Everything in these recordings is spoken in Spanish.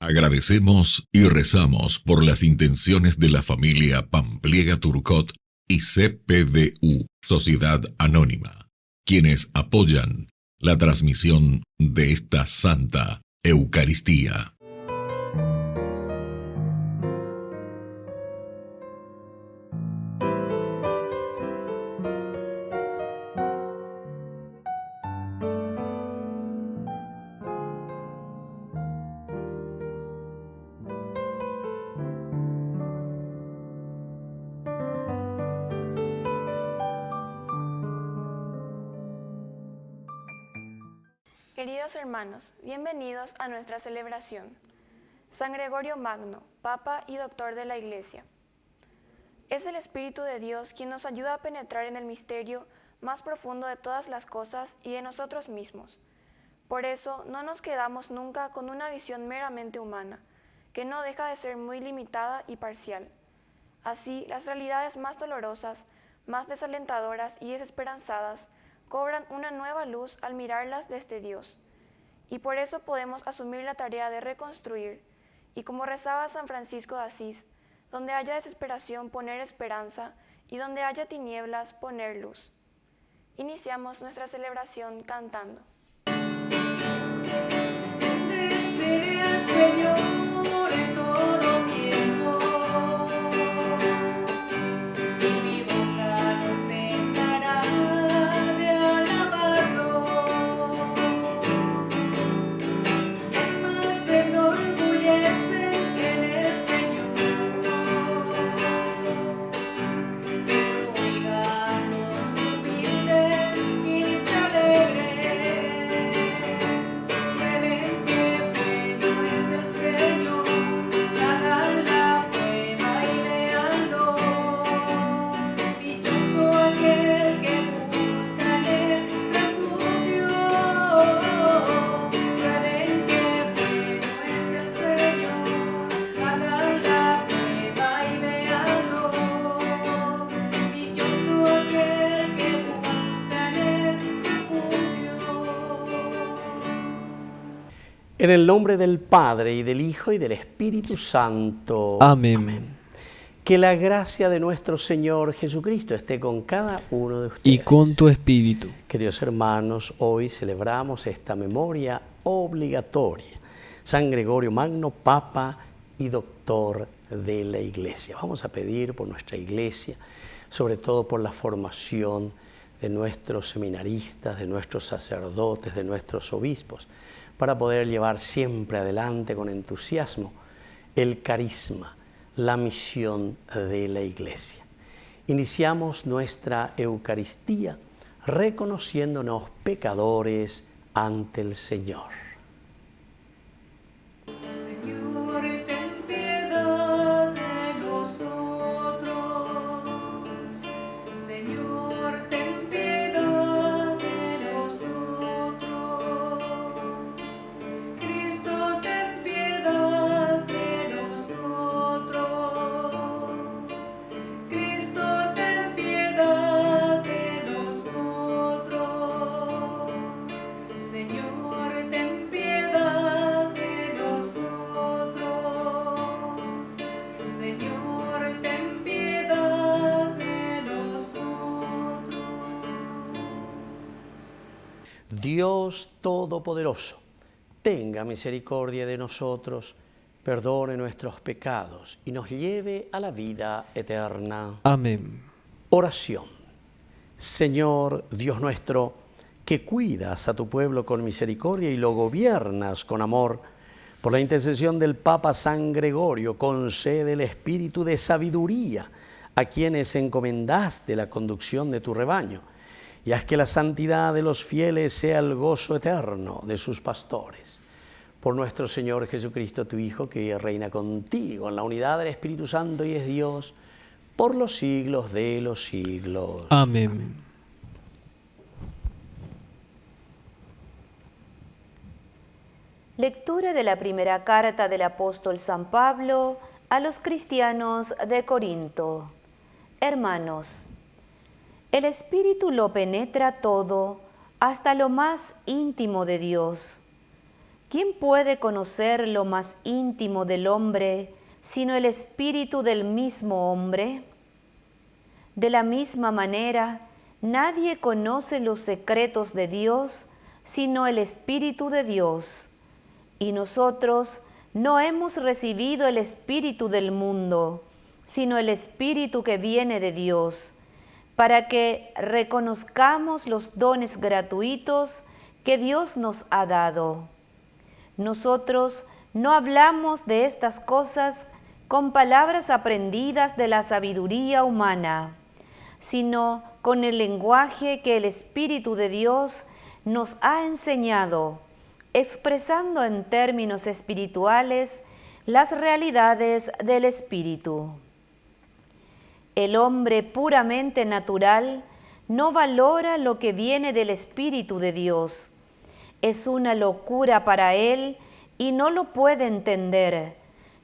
Agradecemos y rezamos por las intenciones de la familia Pampliega Turcot y CPDU, Sociedad Anónima, quienes apoyan la transmisión de esta Santa Eucaristía. Queridos hermanos, bienvenidos a nuestra celebración. San Gregorio Magno, Papa y Doctor de la Iglesia. Es el Espíritu de Dios quien nos ayuda a penetrar en el misterio más profundo de todas las cosas y de nosotros mismos. Por eso no nos quedamos nunca con una visión meramente humana, que no deja de ser muy limitada y parcial. Así, las realidades más dolorosas, más desalentadoras y desesperanzadas cobran una nueva luz al mirarlas desde Dios. Y por eso podemos asumir la tarea de reconstruir, y como rezaba San Francisco de Asís, donde haya desesperación poner esperanza, y donde haya tinieblas poner luz. Iniciamos nuestra celebración cantando. Bendeceré al Señor en todo tiempo, y mi boca no cesará de alabarlo. El más se enorgullece en el Señor, que lo oigan los humildes y se alegren. En el nombre del Padre, y del Hijo, y del Espíritu Santo. Amén. Amén. Que la gracia de nuestro Señor Jesucristo esté con cada uno de ustedes. Y con tu espíritu. Queridos hermanos, hoy celebramos esta memoria obligatoria. San Gregorio Magno, Papa y Doctor de la Iglesia. Vamos a pedir por nuestra Iglesia, sobre todo por la formación de nuestros seminaristas, de nuestros sacerdotes, de nuestros obispos, para poder llevar siempre adelante con entusiasmo el carisma, la misión de la Iglesia. Iniciamos nuestra Eucaristía reconociéndonos pecadores ante el Señor. Señor, ten piedad de nosotros. Señor, ten piedad de nosotros. Cristo, ten piedad de nosotros. Cristo, ten piedad de nosotros. Señor, ten piedad de nosotros. Señor, ten piedad de nosotros. Dios Todopoderoso, tenga misericordia de nosotros, perdone nuestros pecados y nos lleve a la vida eterna. Amén. Oración. Señor Dios nuestro, que cuidas a tu pueblo con misericordia y lo gobiernas con amor, por la intercesión del Papa San Gregorio, concede el espíritu de sabiduría a quienes encomendaste la conducción de tu rebaño, y haz que la santidad de los fieles sea el gozo eterno de sus pastores. Por nuestro Señor Jesucristo, tu Hijo, que reina contigo en la unidad del Espíritu Santo y es Dios, por los siglos de los siglos. Amén. Lectura de la primera carta del apóstol San Pablo a los cristianos de Corinto. Hermanos, el Espíritu lo penetra todo hasta lo más íntimo de Dios. ¿Quién puede conocer lo más íntimo del hombre sino el espíritu del mismo hombre? De la misma manera, nadie conoce los secretos de Dios sino el Espíritu de Dios. Y nosotros no hemos recibido el espíritu del mundo, sino el Espíritu que viene de Dios, para que reconozcamos los dones gratuitos que Dios nos ha dado. Nosotros no hablamos de estas cosas con palabras aprendidas de la sabiduría humana, sino con el lenguaje que el Espíritu de Dios nos ha enseñado, expresando en términos espirituales las realidades del Espíritu. El hombre puramente natural no valora lo que viene del Espíritu de Dios. Es una locura para él y no lo puede entender,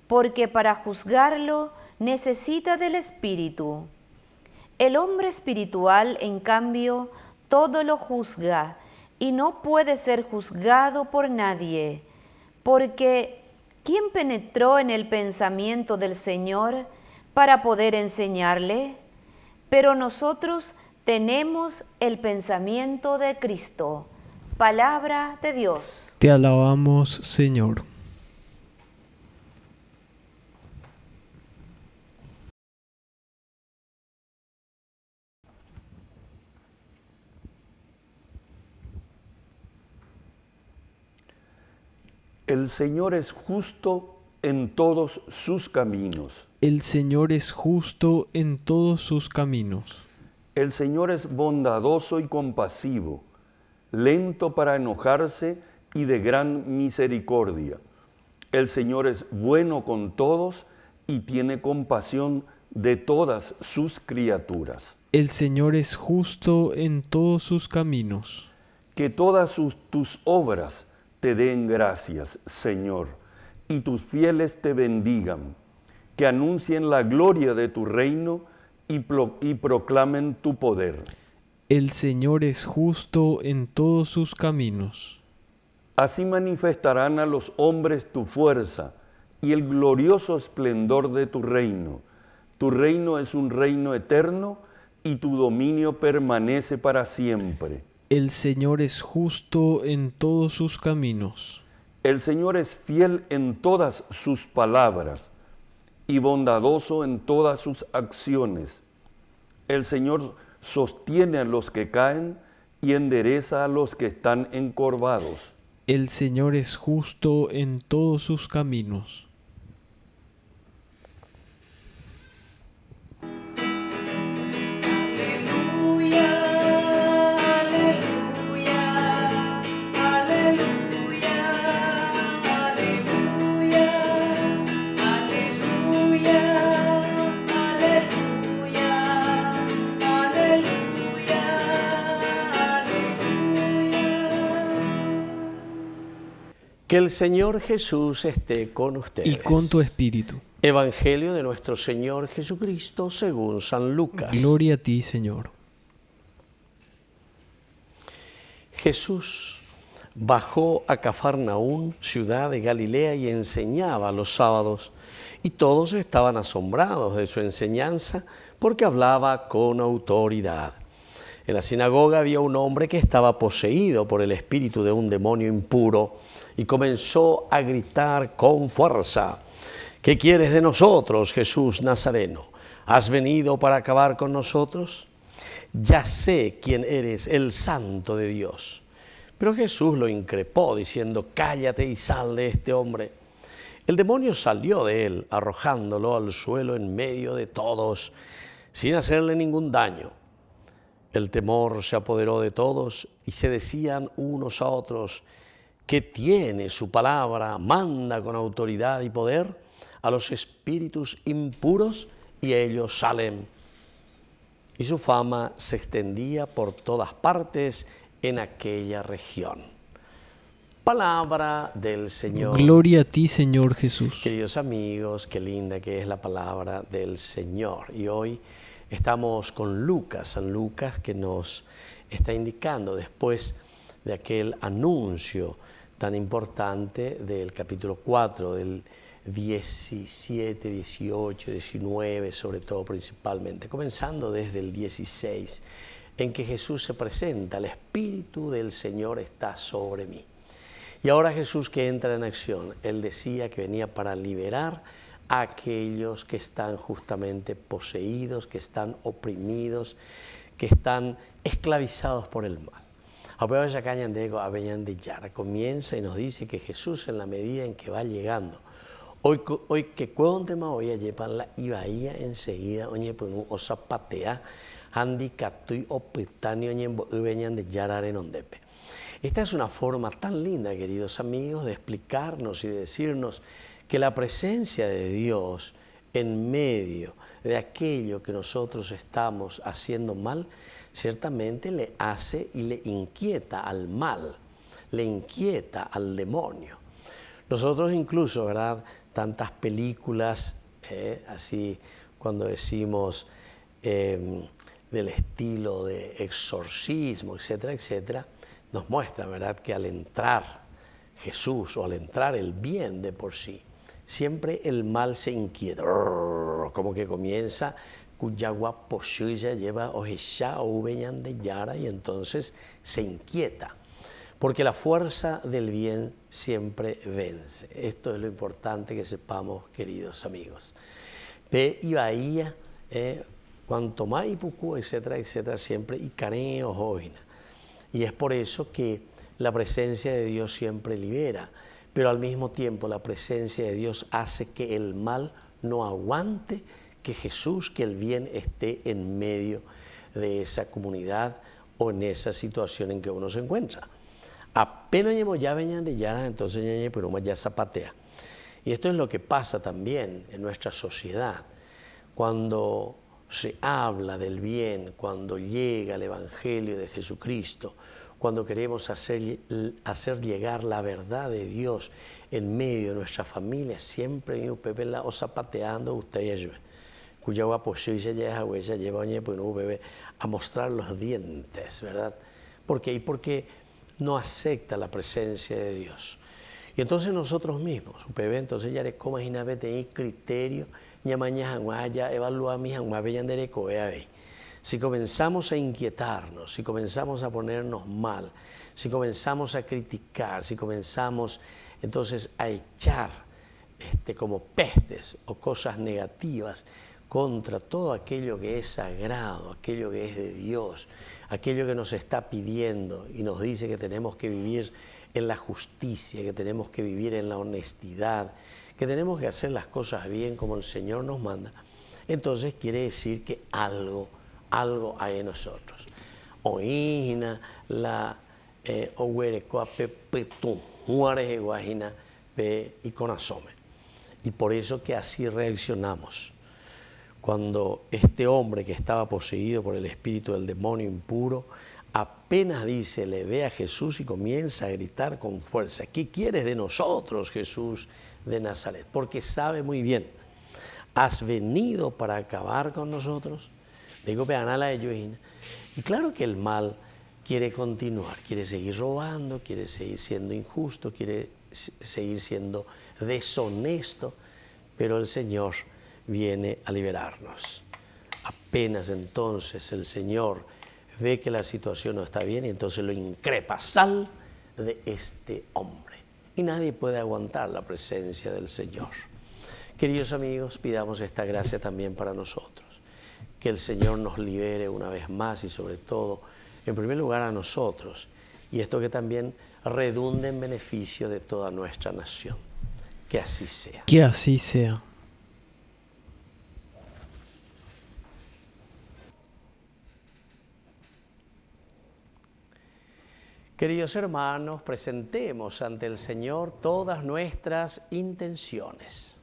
porque para juzgarlo necesita del Espíritu. El hombre espiritual, en cambio, todo lo juzga y no puede ser juzgado por nadie, porque ¿quién penetró en el pensamiento del Señor para poder enseñarle? Pero nosotros tenemos el pensamiento de Cristo. Palabra de Dios. Te alabamos, Señor. El Señor es justo en todos sus caminos. El Señor es justo en todos sus caminos. El Señor es bondadoso y compasivo, lento para enojarse y de gran misericordia. El Señor es bueno con todos y tiene compasión de todas sus criaturas. El Señor es justo en todos sus caminos. Que todas tus obras te den gracias, Señor, y tus fieles te bendigan, que anuncien la gloria de tu reino y proclamen tu poder. El Señor es justo en todos sus caminos. Así manifestarán a los hombres tu fuerza y el glorioso esplendor de tu reino. Tu reino es un reino eterno y tu dominio permanece para siempre. El Señor es justo en todos sus caminos. El Señor es fiel en todas sus palabras y bondadoso en todas sus acciones. El Señor sostiene a los que caen y endereza a los que están encorvados. El Señor es justo en todos sus caminos. Que el Señor Jesús esté con ustedes. Y con tu espíritu. Evangelio de nuestro Señor Jesucristo según San Lucas. Gloria a ti, Señor. Jesús bajó a Cafarnaún, ciudad de Galilea, y enseñaba los sábados. Y todos estaban asombrados de su enseñanza, porque hablaba con autoridad. En la sinagoga había un hombre que estaba poseído por el espíritu de un demonio impuro, y comenzó a gritar con fuerza: ¿Qué quieres de nosotros, Jesús Nazareno? ¿Has venido para acabar con nosotros? Ya sé quién eres, el Santo de Dios. Pero Jesús lo increpó, diciendo: cállate y sal de este hombre. El demonio salió de él, arrojándolo al suelo en medio de todos, sin hacerle ningún daño. El temor se apoderó de todos y se decían unos a otros: que tiene su palabra, manda con autoridad y poder a los espíritus impuros y ellos salen. Y su fama se extendía por todas partes en aquella región. Palabra del Señor. Gloria a ti, Señor Jesús. Queridos amigos, qué linda que es la palabra del Señor. Y hoy estamos con Lucas, San Lucas, que nos está indicando después de aquel anuncio tan importante del capítulo 4, del 17, 18, 19, sobre todo principalmente, comenzando desde el 16, en que Jesús se presenta, el Espíritu del Señor está sobre mí. Y ahora Jesús que entra en acción, Él decía que venía para liberar a aquellos que están justamente poseídos, que están oprimidos, que están esclavizados por el mal. Comienza y nos dice que Jesús, en la medida en que va llegando, hoy que cuéntema hoy llevan la ibaía enseguida oye pues un osapatea handicatui opitani oye venían de yarare nondepe. Esta es una forma tan linda, queridos amigos, de explicarnos y de decirnos que la presencia de Dios en medio de aquello que nosotros estamos haciendo mal, ciertamente le hace y le inquieta al mal, le inquieta al demonio. Nosotros incluso, ¿verdad? Tantas películas, así cuando decimos del estilo de exorcismo, etcétera, etcétera, nos muestran, ¿verdad?, que al entrar Jesús o al entrar el bien de por sí, siempre el mal se inquieta, como que comienza Cuyagua Poshuya lleva Ojesha o Ubeñan de Yara y entonces se inquieta. Porque la fuerza del bien siempre vence. Esto es lo importante que sepamos, queridos amigos. Pe y Bahía, cuanto más y pucú, etcétera, etcétera, siempre y careo jovina. Y es por eso que la presencia de Dios siempre libera, pero al mismo tiempo la presencia de Dios hace que el mal no aguante, que Jesús, que el bien esté en medio de esa comunidad o en esa situación en que uno se encuentra. Apenas ya venían de Yara, entonces pero ya zapatea. Y esto es lo que pasa también en nuestra sociedad. Cuando se habla del bien, cuando llega el Evangelio de Jesucristo, cuando queremos hacer llegar la verdad de Dios en medio de nuestra familia, siempre hay un Pepe la o zapateando ustedes, cuya guaposillo ya huella lleva un bebé a mostrar los dientes, ¿verdad? ¿Por qué? Porque no acepta la presencia de Dios. Y entonces nosotros mismos, bebé, entonces ya le coma y nave de criterio, ya mañana ya evalúa mi si comenzamos a inquietarnos, si comenzamos a ponernos mal, si comenzamos a criticar, si comenzamos entonces a echar como pestes o cosas negativas contra todo aquello que es sagrado, aquello que es de Dios, aquello que nos está pidiendo y nos dice que tenemos que vivir en la justicia, que tenemos que vivir en la honestidad, que tenemos que hacer las cosas bien como el Señor nos manda, entonces quiere decir que algo hay en nosotros. Oína la oguerecoa pepetum, juárez guajina pe y conasome. Y por eso que así reaccionamos. Cuando este hombre que estaba poseído por el espíritu del demonio impuro, apenas dice, le ve a Jesús y comienza a gritar con fuerza, ¿qué quieres de nosotros, Jesús de Nazaret? Porque sabe muy bien, ¿has venido para acabar con nosotros? Digo, peanala de Yohina. Y claro que el mal quiere continuar, quiere seguir robando, quiere seguir siendo injusto, quiere seguir siendo deshonesto, pero el Señor viene a liberarnos. Apenas entonces el Señor ve que la situación no está bien y entonces lo increpa, sal de este hombre. Y nadie puede aguantar la presencia del Señor. Queridos amigos, pidamos esta gracia también para nosotros. Que el Señor nos libere una vez más y sobre todo, en primer lugar a nosotros. Y esto que también redunde en beneficio de toda nuestra nación. Que así sea. Que así sea. Queridos hermanos, presentemos ante el Señor todas nuestras intenciones.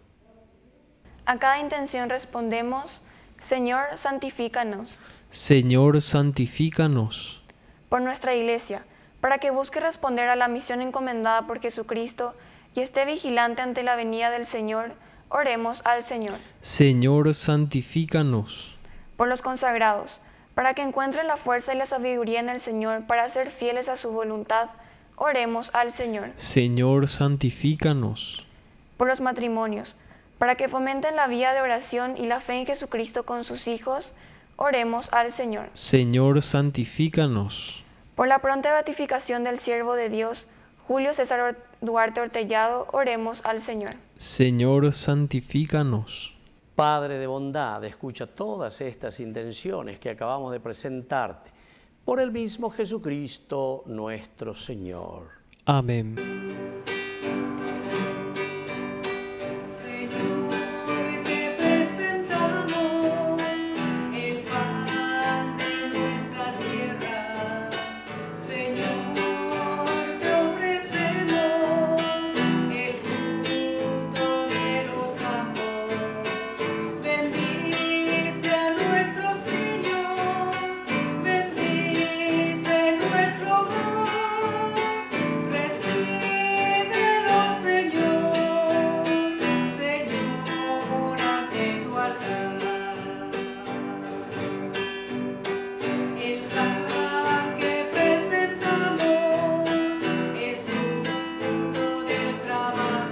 A cada intención respondemos, Señor, santifícanos. Señor, santifícanos. Por nuestra Iglesia, para que busque responder a la misión encomendada por Jesucristo y esté vigilante ante la venida del Señor, oremos al Señor. Señor, santifícanos. Por los consagrados, para que encuentren la fuerza y la sabiduría en el Señor para ser fieles a su voluntad, Oremos al Señor. Señor, santifícanos. Por los matrimonios, para que fomenten la vida de oración y la fe en Jesucristo con sus hijos, oremos al Señor. Señor, santifícanos. Por la pronta beatificación del siervo de Dios, Julio César Duarte Ortellado, oremos al Señor. Señor, santifícanos. Padre de bondad, escucha todas estas intenciones que acabamos de presentarte por el mismo Jesucristo nuestro Señor. Amén. Señor, te presentamos el pan de nuestra tierra. Señor, te ofrecemos el fruto de los campos. Bendice a nuestros niños, bendice nuestro hogar. Recíbelos, Señor, Señor, ante tu altar. El pan que presentamos es fruto del trabajo.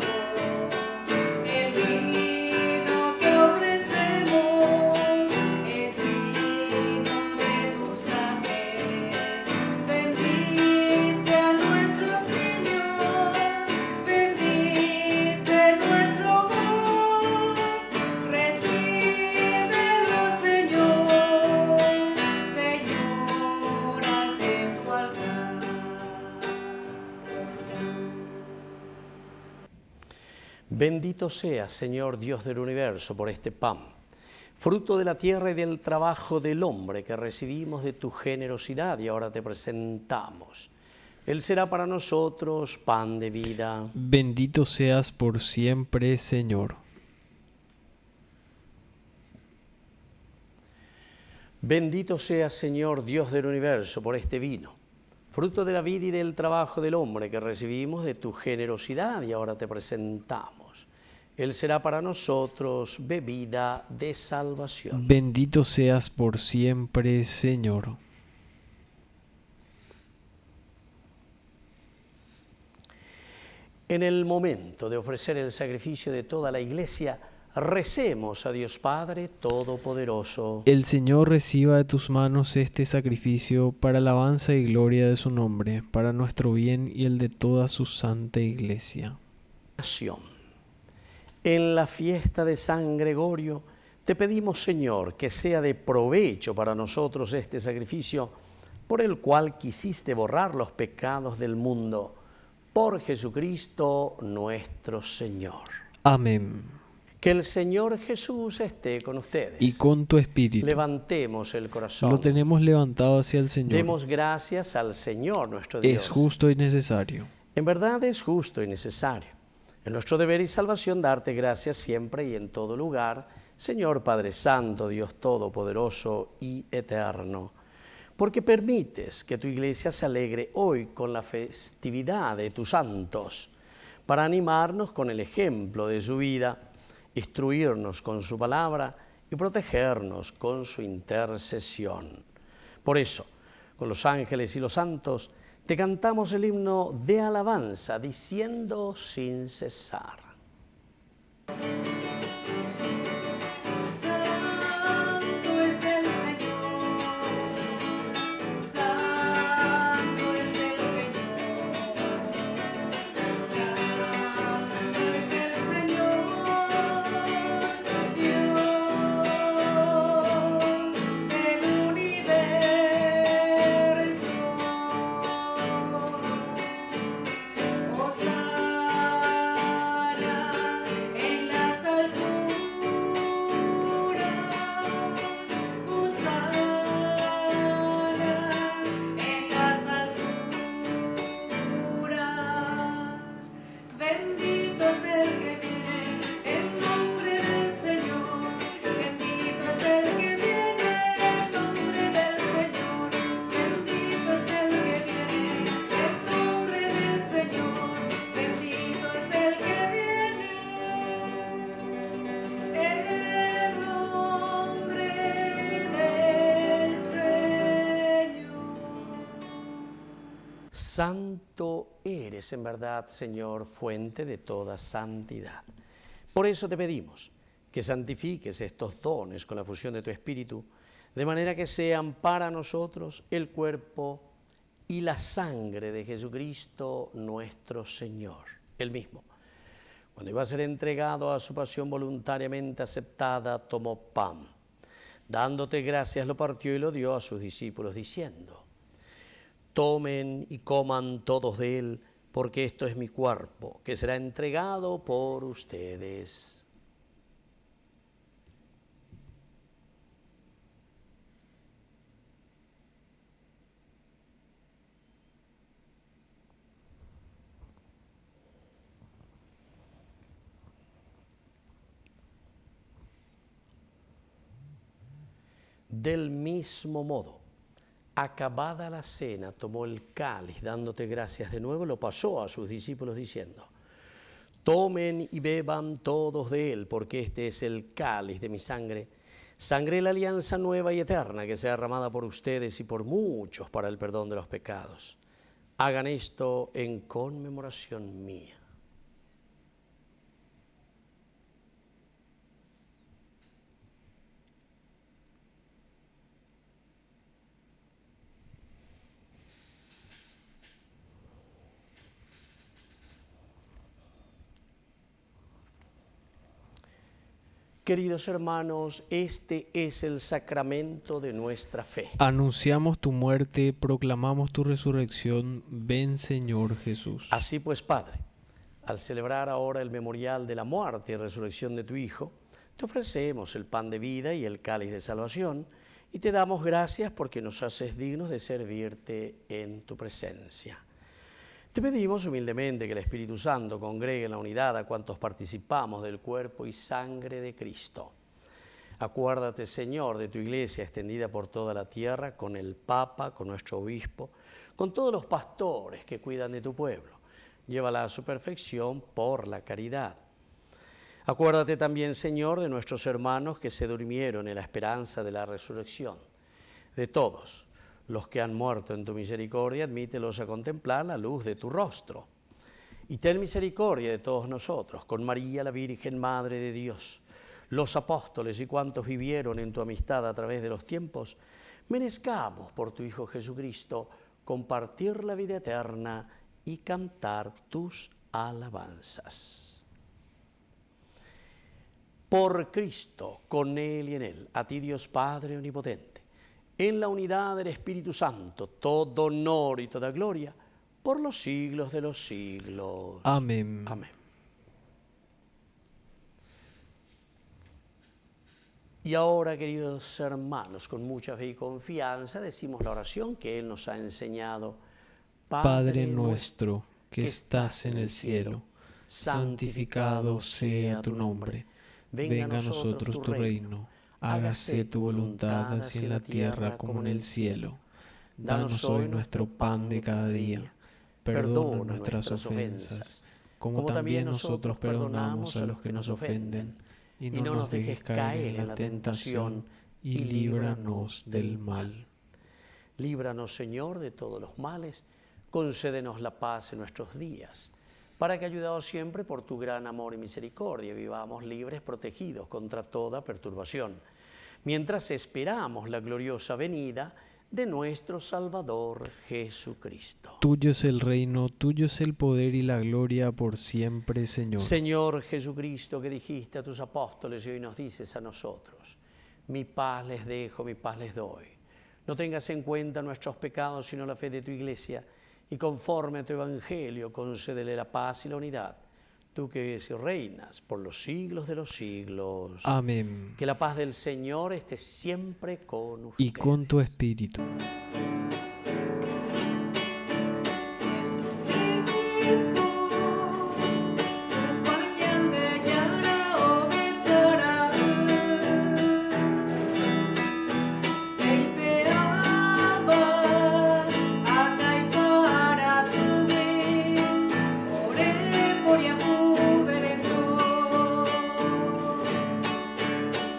El vino que ofrecemos es vino de tu sangre. Bendice a nuestros niños, bendice nuestro hogar. Recíbelos, Señor, Señor, ante tu altar. Bendito seas, Señor Dios del universo, por este pan, fruto de la tierra y del trabajo del hombre que recibimos de tu generosidad y ahora te presentamos. Él será para nosotros pan de vida. Bendito seas por siempre, Señor. Bendito seas, Señor Dios del universo, por este vino, fruto de la vida y del trabajo del hombre que recibimos de tu generosidad y ahora te presentamos. Él será para nosotros bebida de salvación. Bendito seas por siempre, Señor. En el momento de ofrecer el sacrificio de toda la Iglesia, recemos a Dios Padre Todopoderoso. El Señor reciba de tus manos este sacrificio para alabanza y gloria de su nombre, para nuestro bien y el de toda su santa Iglesia. En la fiesta de San Gregorio, te pedimos, Señor, que sea de provecho para nosotros este sacrificio, por el cual quisiste borrar los pecados del mundo, por Jesucristo nuestro Señor. Amén. Que el Señor Jesús esté con ustedes. Y con tu espíritu. Levantemos el corazón. Lo tenemos levantado hacia el Señor. Demos gracias al Señor nuestro Dios. Es justo y necesario. En verdad es justo y necesario. Es nuestro deber y salvación darte gracias siempre y en todo lugar, Señor Padre Santo, Dios Todopoderoso y Eterno, porque permites que tu Iglesia se alegre hoy con la festividad de tus santos, para animarnos con el ejemplo de su vida, instruirnos con su palabra y protegernos con su intercesión. Por eso, con los ángeles y los santos, te cantamos el himno de alabanza, diciendo sin cesar. Santo es el Señor, santo es el Señor, santo es el Señor, Dios del universo. Hosana en las alturas. Santo eres en verdad, Señor, fuente de toda santidad. Por eso te pedimos que santifiques estos dones con la fusión de tu Espíritu, de manera que sean para nosotros el cuerpo y la sangre de Jesucristo nuestro Señor, el mismo. Cuando iba a ser entregado a su pasión voluntariamente aceptada, tomó pan. Dándote gracias, lo partió y lo dio a sus discípulos, diciendo: tomen y coman todos de él, porque esto es mi cuerpo, que será entregado por ustedes. Del mismo modo, acabada la cena, tomó el cáliz, dándote gracias de nuevo, lo pasó a sus discípulos diciendo: tomen y beban todos de él, porque este es el cáliz de mi sangre, sangre de la alianza nueva y eterna, que sea derramada por ustedes y por muchos para el perdón de los pecados. Hagan esto en conmemoración mía. Queridos hermanos, este es el sacramento de nuestra fe. Anunciamos tu muerte, proclamamos tu resurrección. Ven, Señor Jesús. Así pues, Padre, al celebrar ahora el memorial de la muerte y resurrección de tu Hijo, te ofrecemos el pan de vida y el cáliz de salvación, y te damos gracias porque nos haces dignos de servirte en tu presencia. Te pedimos humildemente que el Espíritu Santo congregue en la unidad a cuantos participamos del cuerpo y sangre de Cristo. Acuérdate, Señor, de tu Iglesia extendida por toda la tierra, con el Papa, con nuestro Obispo, con todos los pastores que cuidan de tu pueblo. Llévala a su perfección por la caridad. Acuérdate también, Señor, de nuestros hermanos que se durmieron en la esperanza de la resurrección. De todos los que han muerto en tu misericordia, admítelos a contemplar la luz de tu rostro. Y ten misericordia de todos nosotros, con María, la Virgen Madre de Dios, los apóstoles y cuantos vivieron en tu amistad a través de los tiempos, merezcamos por tu Hijo Jesucristo compartir la vida eterna y cantar tus alabanzas. Por Cristo, con Él y en Él, a ti Dios Padre Omnipotente, en la unidad del Espíritu Santo, todo honor y toda gloria, por los siglos de los siglos. Amén. Amén. Y ahora, queridos hermanos, con mucha fe y confianza, decimos la oración que Él nos ha enseñado. Padre nuestro, que estás en el cielo, santificado sea tu nombre. Venga a nosotros tu reino. Hágase tu voluntad así en la tierra como en el cielo. Danos hoy nuestro pan de cada día. Perdona nuestras ofensas, como también nosotros perdonamos a los que nos ofenden. Y no nos dejes caer en la tentación, y líbranos del mal. Líbranos, Señor, de todos los males. Concédenos la paz en nuestros días, para que, ayudados siempre por tu gran amor y misericordia, vivamos libres, protegidos contra toda perturbación, mientras esperamos la gloriosa venida de nuestro Salvador Jesucristo. Tuyo es el reino, tuyo es el poder y la gloria por siempre, Señor. Señor Jesucristo, que dijiste a tus apóstoles y hoy nos dices a nosotros: mi paz les dejo, mi paz les doy. No tengas en cuenta nuestros pecados, sino la fe de tu Iglesia, y conforme a tu Evangelio, concédele la paz y la unidad, tú que vives y reinas por los siglos de los siglos. Amén. Que la paz del Señor esté siempre con ustedes. Y con tu espíritu. Jesucristo, compañán de llana o besora, el peaba, anda y para tu bien, ore por Yahu Bereto.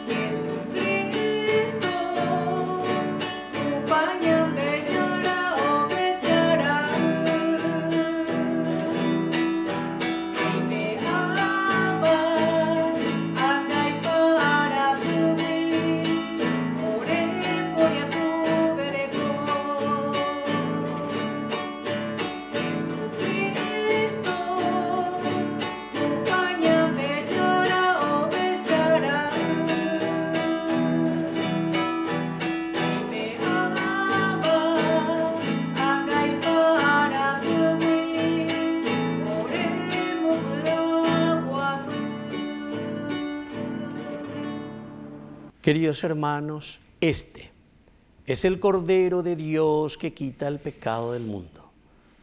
Jesucristo, compañán de llana Queridos hermanos, este es el Cordero de Dios que quita el pecado del mundo.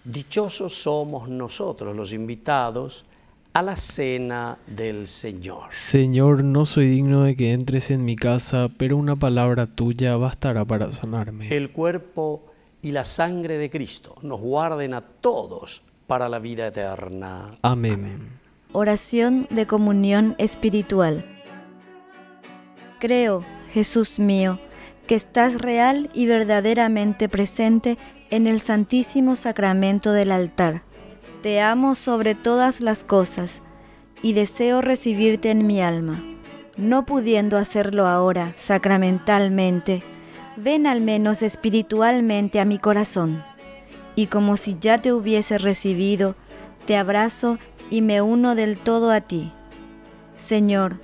Dichosos somos nosotros los invitados a la cena del Señor. Señor, no soy digno de que entres en mi casa, pero una palabra tuya bastará para sanarme. El cuerpo y la sangre de Cristo nos guarden a todos para la vida eterna. Amén. Oración de comunión espiritual. Creo, Jesús mío, que estás real y verdaderamente presente en el Santísimo Sacramento del altar. Te amo sobre todas las cosas y deseo recibirte en mi alma. No pudiendo hacerlo ahora sacramentalmente, ven al menos espiritualmente a mi corazón. Y como si ya te hubiese recibido, te abrazo y me uno del todo a ti. Señor,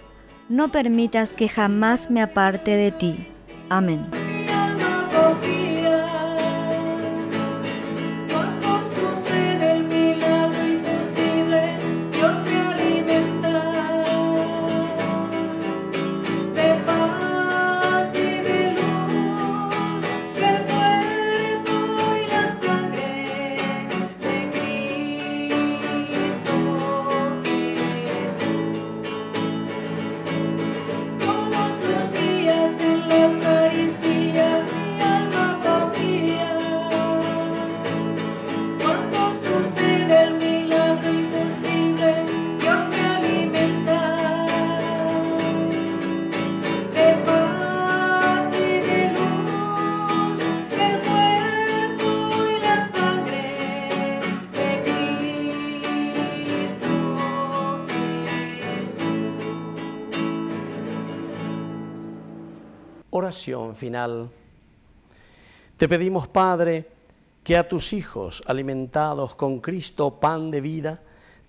no permitas que jamás me aparte de ti. Amén. Mi alma confía, cuando sucede el milagro imposible, Dios me alimenta de paz y de luz, el cuerpo y la sangre de Cristo Jesús. Todos los días en la Eucaristía mi alma confía, cuando sucede el milagro imposible, Dios me alimenta de paz y de luz, el cuerpo y la sangre de Cristo Jesús. Oración final. Te pedimos, Padre, que a tus hijos, alimentados con Cristo, pan de vida,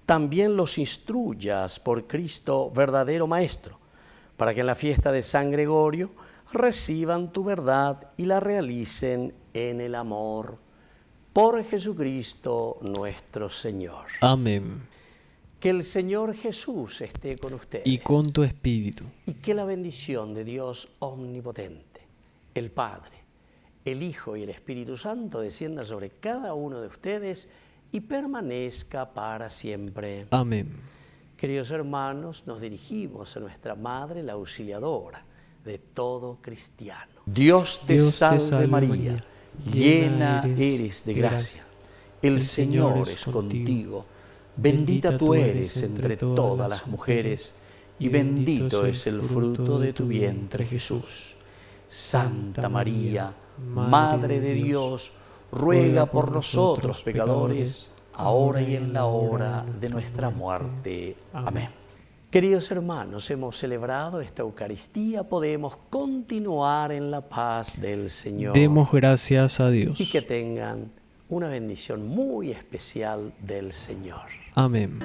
también los instruyas por Cristo, verdadero Maestro, para que en la fiesta de San Gregorio reciban tu verdad y la realicen en el amor. Por Jesucristo nuestro Señor. Amén. Que el Señor Jesús esté con ustedes. Y con tu espíritu. Y que la bendición de Dios omnipotente, el Padre, el Hijo y el Espíritu Santo descienda sobre cada uno de ustedes y permanezca para siempre. Amén. Queridos hermanos, nos dirigimos a nuestra Madre, la Auxiliadora de todo cristiano. Dios te salve María, llena eres de gracia. El Señor es contigo. Bendita tú eres entre todas las mujeres, y bendito es el fruto de tu vientre, Jesús. Santa María, Madre de Dios, ruega por nosotros pecadores, ahora y en la hora de nuestra muerte. Amén. Queridos hermanos, hemos celebrado esta Eucaristía, podemos continuar en la paz del Señor. Demos gracias a Dios. Y que tengan una bendición muy especial del Señor. Amén.